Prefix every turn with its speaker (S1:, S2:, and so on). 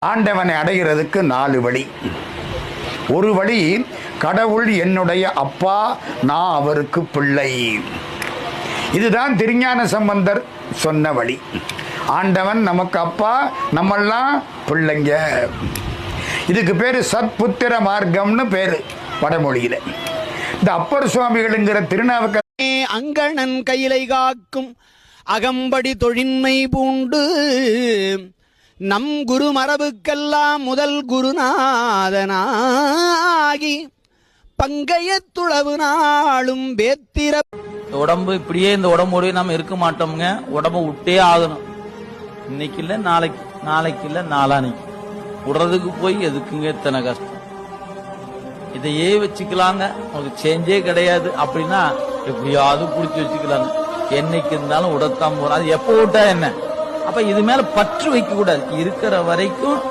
S1: ஆண்டவனை அடைகிறதுக்கு 4 வழி. ஒரு வழி, கடவுள் என்னுடைய அப்பா, நான் அவருக்கு பிள்ளை. இதுதான் திருஞான சம்பந்தர் சொன்ன வழி. ஆண்டவன் நமக்கு அப்பா, நம்மெல்லாம் பிள்ளைங்க. இதுக்கு பேரு சத்புத்திர மார்க்கம்னு பேரு வடமொழியில. இந்த அப்பர் சுவாமிகளுங்கிற திருநாவுக்க
S2: அங்கணன் கையிலை காக்கும் அகம்படி தொழின்மை பூண்டு நம் குரு மரபுக்கெல்லாம் முதல் குருநாதனாகி பங்கைய துளவு நாளும் வேத்திர.
S3: உடம்பு இப்படியே இந்த உடம்போடய நம்ம இருக்க மாட்டோம்ங்க. உடம்பு விட்டே ஆகணும். இன்னைக்கு இல்ல நாளைக்கு, நாளைக்கு இல்ல நாளானைக்கு. விடுறதுக்கு போய் எதுக்குங்க இத்தனை கஷ்டம்? இதையே வச்சுக்கலாங்க, உங்களுக்கு சேஞ்சே கிடையாது அப்படின்னா எப்படியாவது புடிச்சு வச்சுக்கலாங்க. என்னைக்கு இருந்தாலும் உடத்தான் போறோம். அது எப்போ விட்டா என்ன? அப்ப இது மேல பற்று வைக்க கூடாது. இருக்கிற வரைக்கும்